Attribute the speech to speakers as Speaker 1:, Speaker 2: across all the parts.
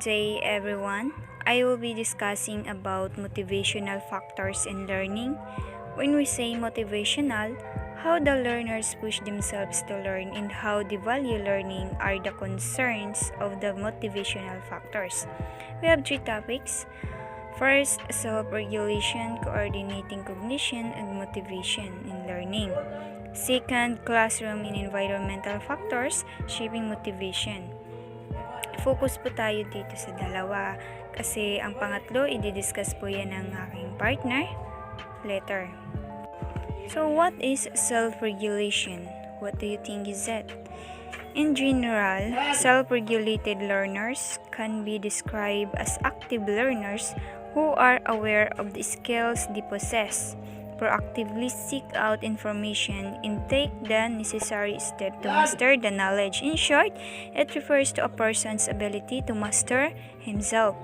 Speaker 1: day, everyone. I will be discussing about motivational factors in learning. When we say motivational, how the learners push themselves to learn and how they value learning are the concerns of the motivational factors. We have three topics. First, self-regulation, coordinating cognition, and motivation in learning. Second, classroom and environmental factors, shaping motivation. Focus po tayo dito sa dalawa kasi ang pangatlo, i-discuss po yan ng aking partner later. So, what is self-regulation? What do you think is that? In general, self-regulated learners can be described as active learners who are aware of the skills they possess, proactively seek out information, and take the necessary step to master the knowledge. In short, it refers to a person's ability to master himself.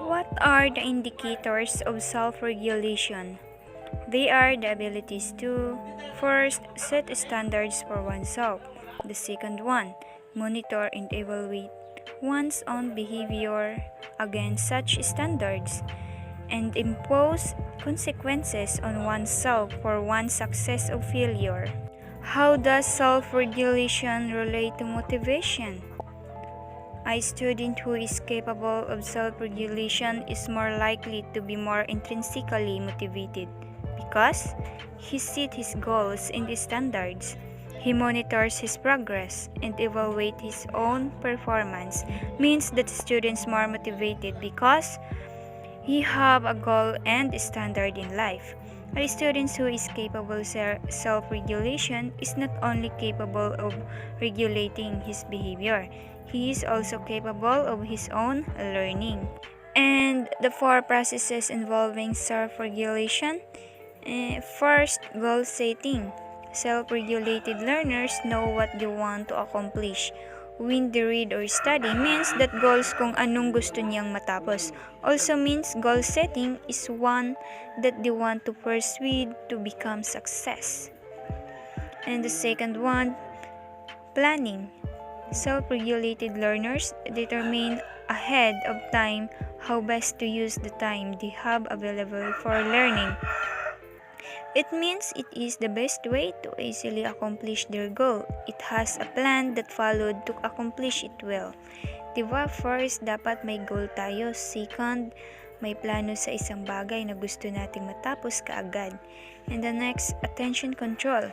Speaker 1: What are the indicators of self-regulation? They are the abilities to, first, set standards for oneself. The second one, monitor and evaluate one's own behavior against such standards, and impose consequences on oneself for one's success or failure. How does self-regulation relate to motivation? A student who is capable of self-regulation is more likely to be more intrinsically motivated because he sets his goals and his standards. He monitors his progress and evaluates his own performance. Means that the student is more motivated because he have a goal and standard in life. A student who is capable of self-regulation is not only capable of regulating his behavior, he is also capable of his own learning. And the four processes involving self-regulation. First, goal setting. Self-regulated learners know what they want to accomplish. When they read or study means that goals kung anong gusto niyang matapos. Also means goal setting is one that they want to pursue to become success. And the second one, planning. Self-regulated learners determine ahead of time how best to use the time they have available for learning. It means it is the best way to easily accomplish their goal. It has a plan that followed to accomplish it well. Diba? First, dapat may goal tayo. Second, may plano sa isang bagay na gusto nating matapos kaagad. And the next, attention control.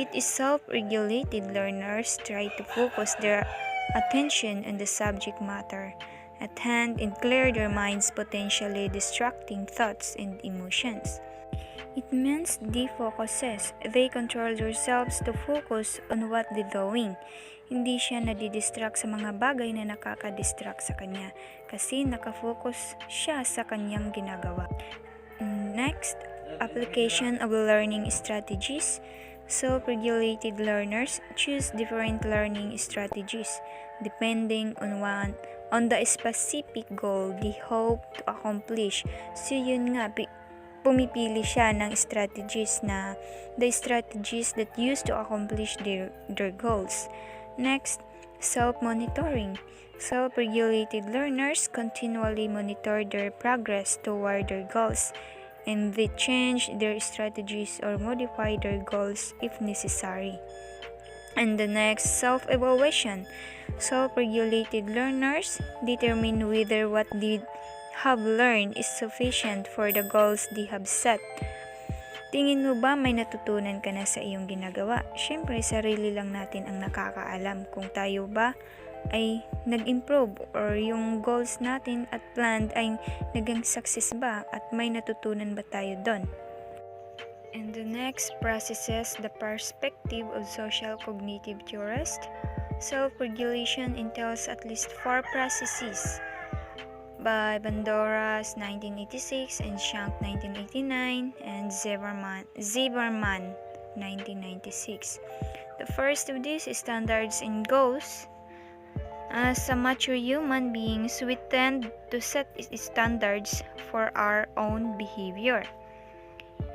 Speaker 1: It is self-regulated learners try to focus their attention on the subject matter at hand and clear their minds potentially distracting thoughts and emotions. It means defocuses. They control themselves to focus on what they're doing. Hindi siya nadidistract sa mga bagay na nakaka-distract sa kanya kasi nakafocus siya sa kanyang ginagawa. Next, application of learning strategies. Self-regulated learners choose different learning strategies depending on the specific goal they hope to accomplish. So yun nga, pumipili siya ng strategies that used to accomplish their goals. Next, self-monitoring. Self-regulated learners continually monitor their progress toward their goals, and they change their strategies or modify their goals if necessary. And the next, self-evaluation. Self-regulated learners determine whether what they have learned is sufficient for the goals they have set. Tingin mo ba may natutunan ka na sa iyong ginagawa? Siyempre, sarili lang natin ang nakakaalam kung tayo ba ay nag-improve or yung goals natin at planned ay naging success ba at may natutunan ba tayo doon. And the next processes the perspective of social cognitive theorists. Self-regulation entails at least 4 processes by Bandoras 1986 and Shank 1989 and Zimmerman 1996. The first of these is standards and goals. As a mature human beings, we tend to set standards for our own behavior.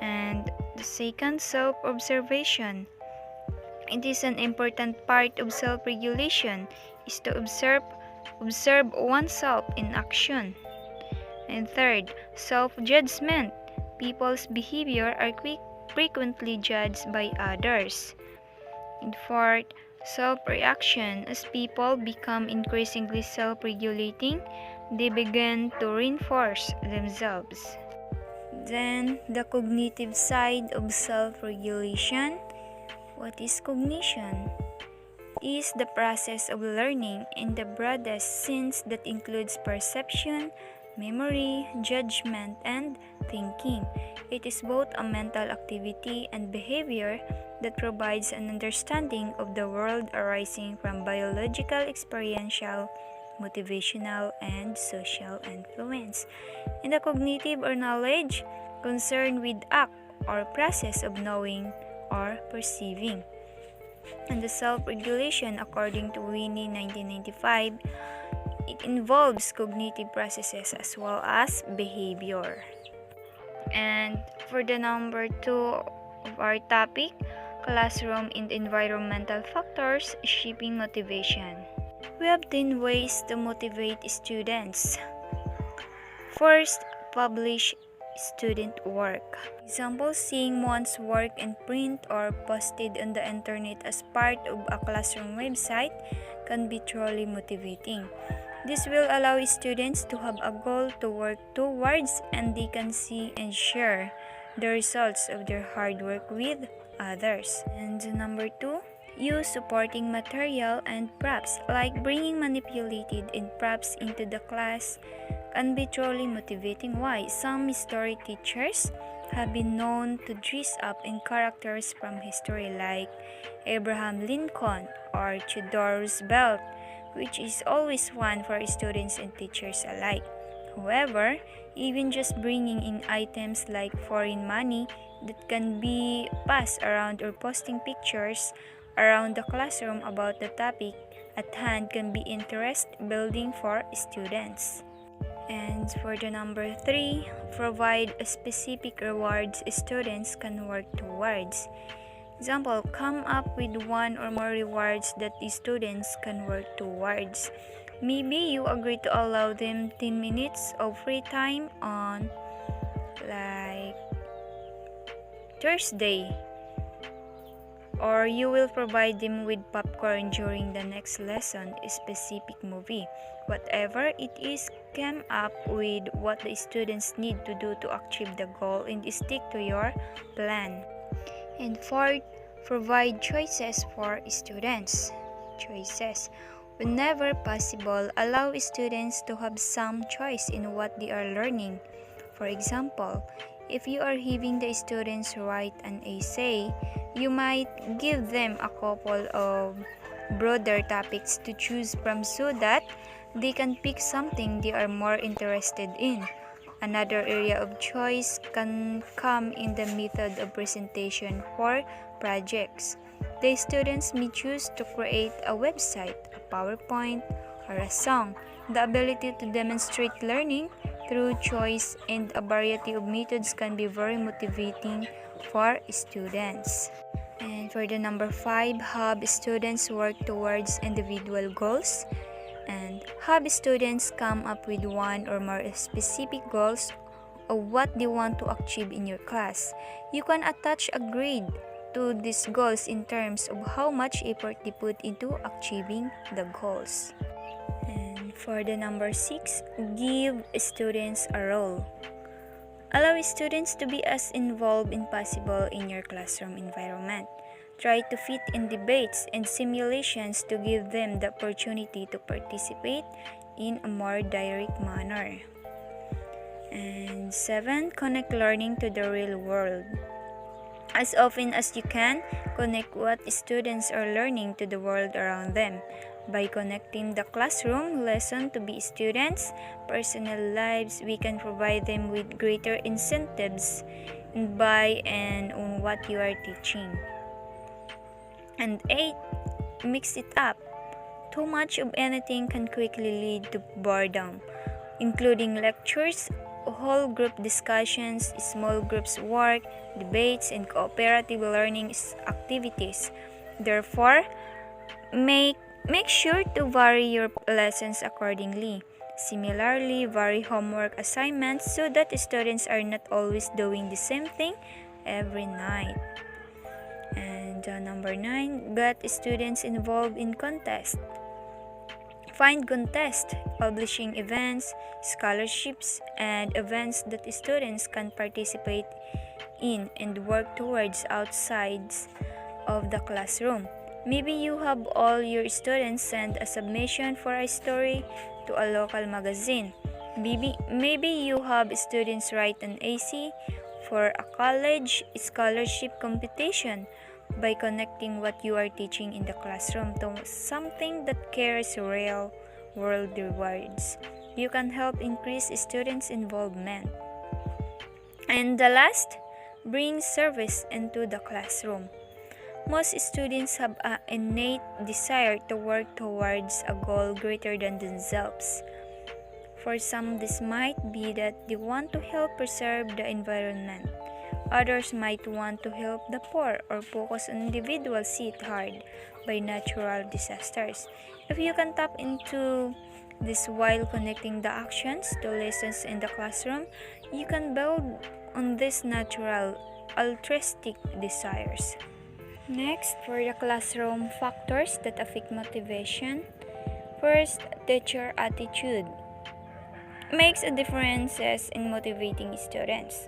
Speaker 1: And the second, self-observation. It is an important part of self-regulation is to observe observe oneself in action. And third, self-judgment. People's behavior are frequently judged by others. And fourth, self-reaction. As people become increasingly self-regulating, they begin to reinforce themselves. Then, the cognitive side of self-regulation. What is cognition? It is the process of learning in the broadest sense that includes perception, memory, judgment, and thinking. It is both a mental activity and behavior that provides an understanding of the world arising from biological, experiential, motivational, and social influence. And the cognitive or knowledge concerned with act or process of knowing or perceiving. And the self-regulation, according to Winnie 1995, it involves cognitive processes as well as behavior. And for the number 2 of our topic, classroom and environmental factors shaping motivation. We have 10 ways to motivate students. First, publish student work. Example, seeing one's work in print or posted on the internet as part of a classroom website can be truly motivating. This will allow students to have a goal to work towards, and they can see and share the results of their hard work with others. And number 2, use supporting material and props, like bringing manipulated and props into the class can be truly motivating. Why? Some history teachers have been known to dress up in characters from history like Abraham Lincoln or Theodore Roosevelt, which is always fun for students and teachers alike. However, even just bringing in items like foreign money that can be passed around or posting pictures around the classroom about the topic at hand can be interest building for students. And for the number 3, provide specific rewards students can work towards. Example, come up with one or more rewards that the students can work towards. Maybe you agree to allow them 10 minutes of free time on like Thursday, or you will provide them with popcorn during the next lesson, a specific movie. Whatever it is, come up with what the students need to do to achieve the goal and stick to your plan. And fourth, provide choices for students. Choices. Whenever possible, allow students to have some choice in what they are learning. For example, if you are having the students write an essay, you might give them a couple of broader topics to choose from so that they can pick something they are more interested in. Another area of choice can come in the method of presentation for projects. The students may choose to create a website, a PowerPoint, or a song. The ability to demonstrate learning through choice and a variety of methods can be very motivating for students. And for the number 5, have students work towards individual goals. And have students come up with one or more specific goals of what they want to achieve in your class. You can attach a grade to these goals in terms of how much effort they put into achieving the goals. And for the number 6, give students a role. Allow students to be as involved as possible in your classroom environment. Try to fit in debates and simulations to give them the opportunity to participate in a more direct manner. And 7, connect learning to the real world. As often as you can, connect what students are learning to the world around them. By connecting the classroom lesson to be students' personal lives, we can provide them with greater incentives and buy and on what you are teaching. And 8, mix it up. Too much of anything can quickly lead to boredom, including lectures, whole group discussions, small groups work, debates, and cooperative learning activities. Therefore, make Make sure to vary your lessons accordingly. Similarly, vary homework assignments so that students are not always doing the same thing every night. And number 9, get students involved in contests. Find contests, publishing events, scholarships, and events that students can participate in and work towards outside of the classroom. Maybe you have all your students send a submission for a story to a local magazine. Maybe you have students write an essay for a college scholarship competition. By connecting what you are teaching in the classroom to something that carries real world rewards, you can help increase students' involvement. And the last, bring service into the classroom. Most students have an innate desire to work towards a goal greater than themselves. For some, this might be that they want to help preserve the environment. Others might want to help the poor or focus on individuals hit hard by natural disasters. If you can tap into this while connecting the actions to lessons in the classroom, you can build on these natural altruistic desires. Next, for the classroom factors that affect motivation. First, teacher attitude makes a difference in motivating students.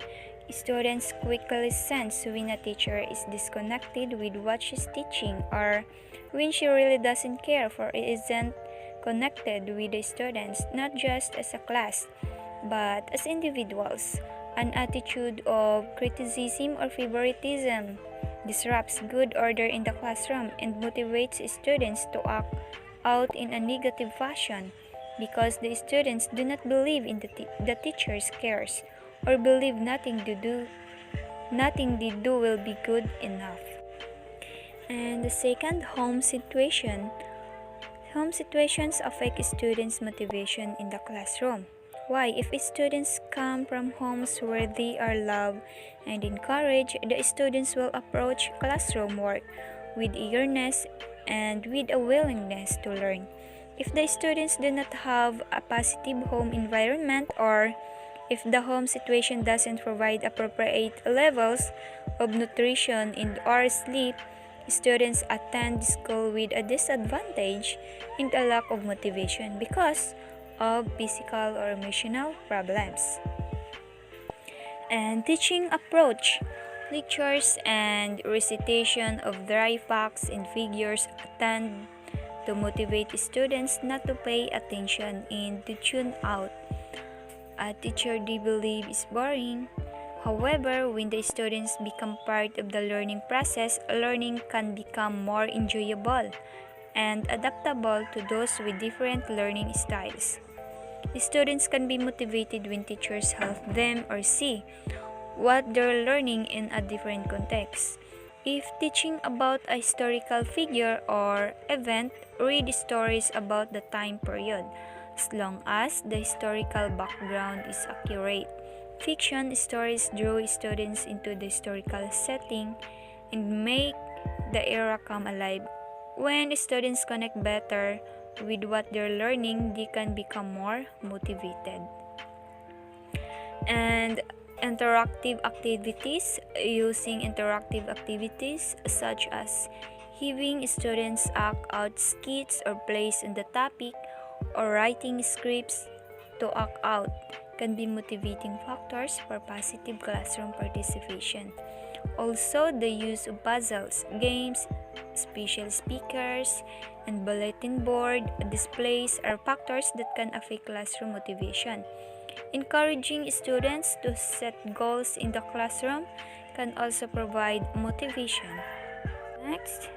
Speaker 1: Students quickly sense when a teacher is disconnected with what she's teaching or when she really doesn't care for it isn't connected with the students, not just as a class, but as individuals. An attitude of criticism or favoritism disrupts good order in the classroom and motivates students to act out in a negative fashion because the students do not believe in the teacher's cares or believe nothing they do will be good enough. And the second, home situation. Home situations affect students' motivation in the classroom. Why? If students come from homes where they are loved and encouraged, the students will approach classroom work with eagerness and with a willingness to learn. If the students do not have a positive home environment or if the home situation doesn't provide appropriate levels of nutrition and or sleep, students attend school with a disadvantage and a lack of motivation because of physical or emotional problems. And teaching approach. Lectures and recitation of dry facts and figures tend to motivate students not to pay attention and to tune out. A teacher they believe is boring. However, when the students become part of the learning process, learning can become more enjoyable and adaptable to those with different learning styles. Students can be motivated when teachers help them or see what they're learning in a different context. If teaching about a historical figure or event, read stories about the time period, as long as the historical background is accurate. Fiction stories draw students into the historical setting and make the era come alive. When students connect better with what they're learning, they can become more motivated. And interactive activities. Using interactive activities such as having students act out skits or plays on the topic or writing scripts to act out can be motivating factors for positive classroom participation. Also, the use of puzzles, games, special speakers, and bulletin board displays are factors that can affect classroom motivation. Encouraging students to set goals in the classroom can also provide motivation. Next,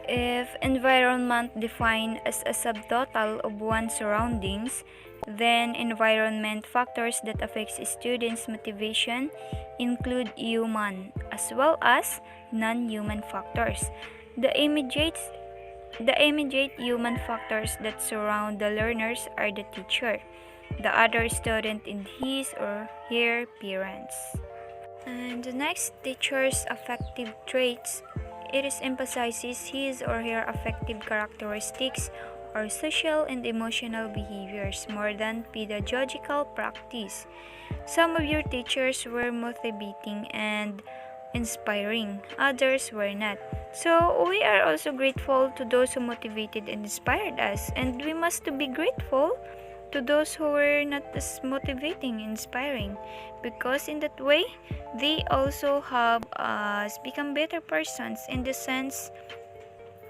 Speaker 1: if environment defined as a subtotal of one's surroundings, then environment factors that affect students' motivation include human as well as non-human factors. The immediate human factors that surround the learners are the teacher, the other student and his or her parents. And the next, teachers' affective traits It is emphasizes his or her affective characteristics or social and emotional behaviors more than pedagogical practice. Some of your teachers were motivating and inspiring, others were not. So we are also grateful to those who motivated and inspired us, and we must be grateful to those who were not as motivating and inspiring, because in that way they also have us become better persons. In the sense,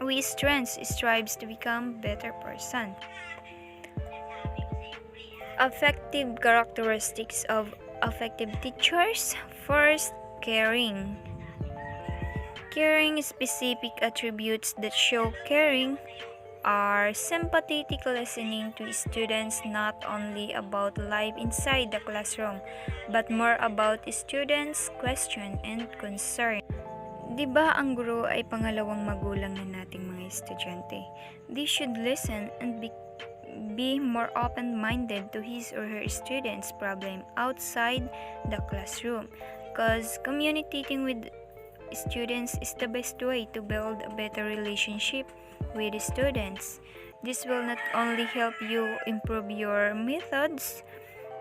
Speaker 1: we strengths strives to become better person. Affective characteristics of affective teachers. First, caring. Caring specific attributes that show caring are sympathetic listening to students, not only about life inside the classroom, but more about students' question and concern. Di ba ang guro ay pangalawang magulang na nating mga estudyante? They should listen and be more open-minded to his or her students' problem outside the classroom, because communicating with students is the best way to build a better relationship with students. This will not only help you improve your methods,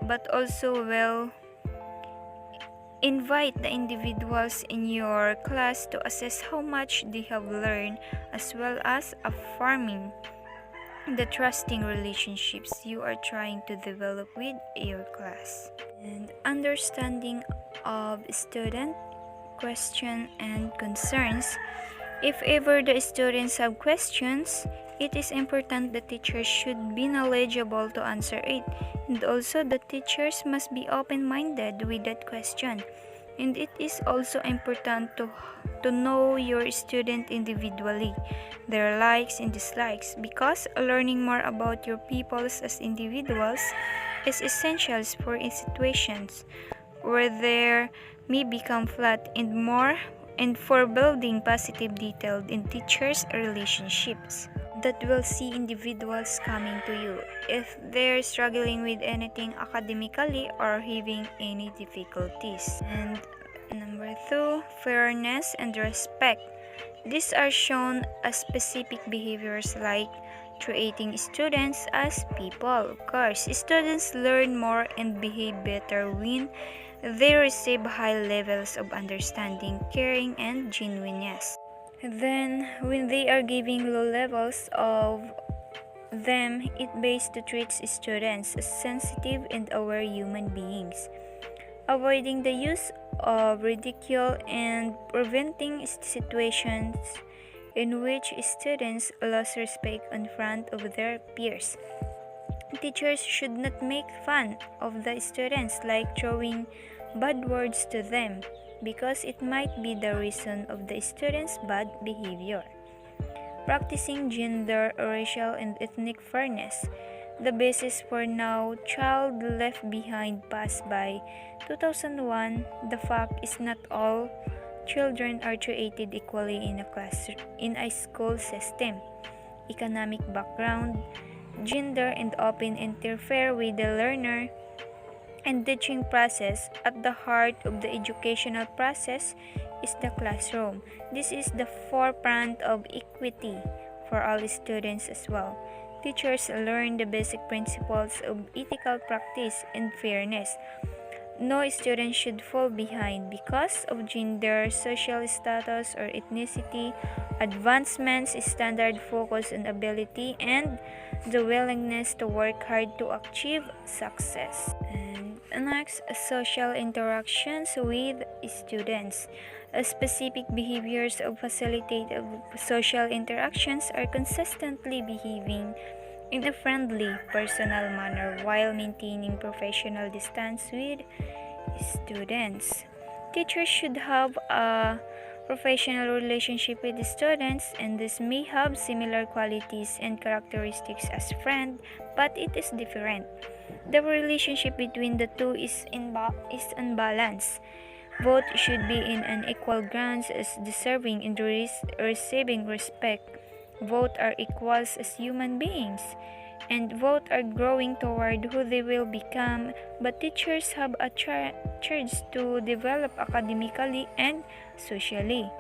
Speaker 1: but also will invite the individuals in your class to assess how much they have learned, as well as affirming the trusting relationships you are trying to develop with your class. And understanding of student question and concerns. If ever the students have questions, it is important the teachers should be knowledgeable to answer it, and also the teachers must be open-minded with that question. And it is also important to know your student individually, their likes and dislikes, because learning more about your peoples as individuals is essential for situations where there may become flat and more, and for building positive detailed in teachers relationships that will see individuals coming to you if they're struggling with anything academically or having any difficulties. And number 2, fairness and respect. These are shown as specific behaviors like treating students as people. Of course, students learn more and behave better when they receive high levels of understanding, caring, and genuineness. Then, when they are giving low levels of them, it pays to treat students as sensitive and aware human beings, avoiding the use of ridicule and preventing situations in which students lose respect in front of their peers. Teachers should not make fun of the students, like throwing bad words to them, because it might be the reason of the students' bad behavior. Practicing gender, racial, and ethnic fairness. The basis for No Child Left Behind passed by 2001. The fact is not all children are treated equally in a school system. Economic background, gender, and often interfere with the learner and teaching process. At the heart of the educational process is the classroom. This is the forefront of equity for all students as well. Teachers learn the basic principles of ethical practice and fairness. No student should fall behind because of gender, social status, or ethnicity. Advancements standard focus on ability and the willingness to work hard to achieve success. And next, social interactions with students. Specific behaviors of facilitate social interactions are consistently behaving in a friendly, personal manner while maintaining professional distance with students. Teachers should have a professional relationship with the students, and this may have similar qualities and characteristics as friend, but it is different. The relationship between the two is unbalanced. Both should be in an equal grounds as deserving and receiving respect. Both are equals as human beings, and both are growing toward who they will become, but teachers have a charge to develop academically and socially.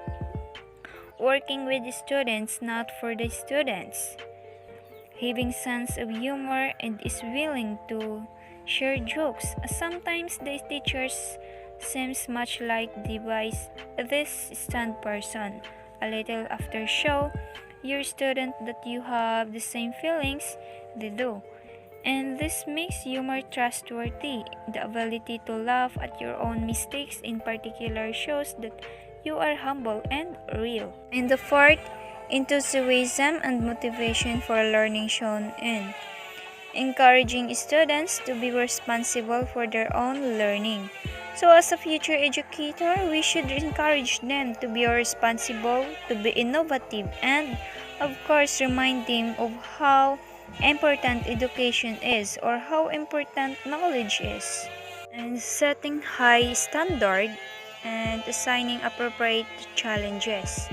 Speaker 1: working with students, not for the students, having sense of humor and is willing to share jokes. Sometimes the teachers seems much like this stand person. A little after show your student that you have the same feelings they do. And this makes humor trustworthy. The ability to laugh at your own mistakes in particular shows that you are humble and real. And the fourth, enthusiasm and motivation for learning shown in encouraging students to be responsible for their own learning. So as a future educator, we should encourage them to be responsible, to be innovative, and of course remind them of how important education is or how important knowledge is. And setting high standard and assigning appropriate challenges.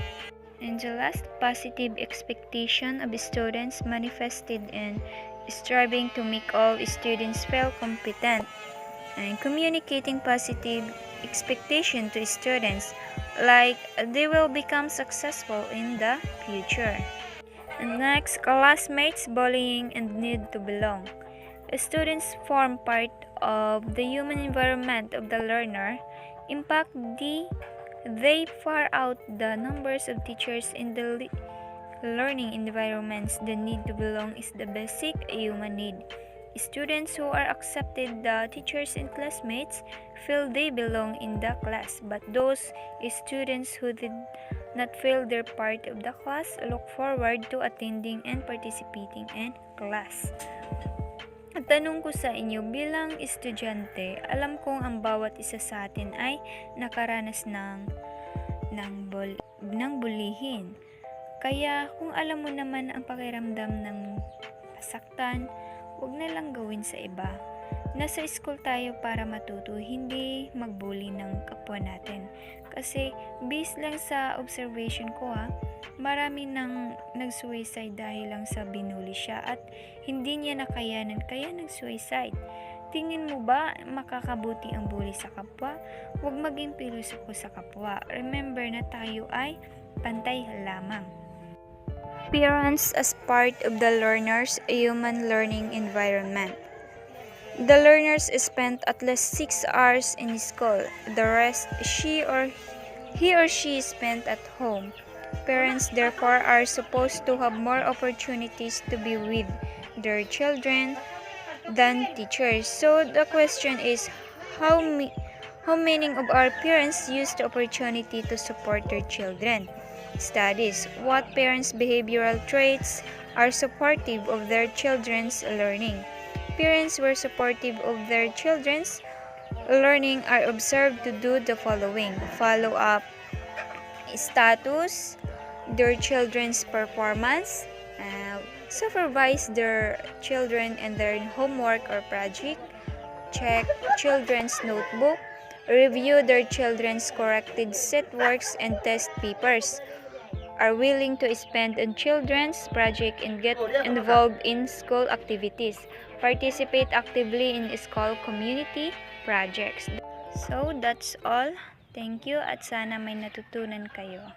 Speaker 1: And the last, positive expectation of students manifested in striving to make all students feel competent and communicating positive expectation to students like they will become successful in the future. And next, classmates, bullying, and need to belong. Students form part of the human environment of the learner. Impact they far out the numbers of teachers in the learning environments. The need to belong is the basic human need. Students who are accepted, the teachers and classmates feel they belong in the class, but those students who did not feel their part of the class look forward to attending and participating in class. At tanong ko sa inyo, bilang estudyante, alam kong ang bawat isa sa atin ay nakaranas ng bulihin. Kaya kung alam mo naman ang pakiramdam ng pasaktan, huwag na lang gawin sa iba. Nasa school tayo para matuto, hindi magbully ng kapwa natin. Kasi based lang sa observation ko marami nang nag-suicide dahil lang sa binuli siya at hindi niya nakayanan kaya nag-suicide. Tingin mo ba makakabuti ang bully sa kapwa? Huwag maging pilosopo sa kapwa. Remember na tayo ay pantay lamang. Parents as part of the learner's human learning environment. The learners spend at least 6 hours in school. The rest he or she spent at home. Parents therefore are supposed to have more opportunities to be with their children than teachers. So the question is, how many of our parents use the opportunity to support their children? Studies. What parents' behavioral traits are supportive of their children's learning? Parents who are supportive of their children's learning are observed to do the following: follow up status, their children's performance, supervise their children and their homework or project, check children's notebook, review their children's corrected set works and test papers, are willing to spend on children's project and get involved in school activities, participate actively in school community projects. So that's all. Thank you at sana may natutunan kayo.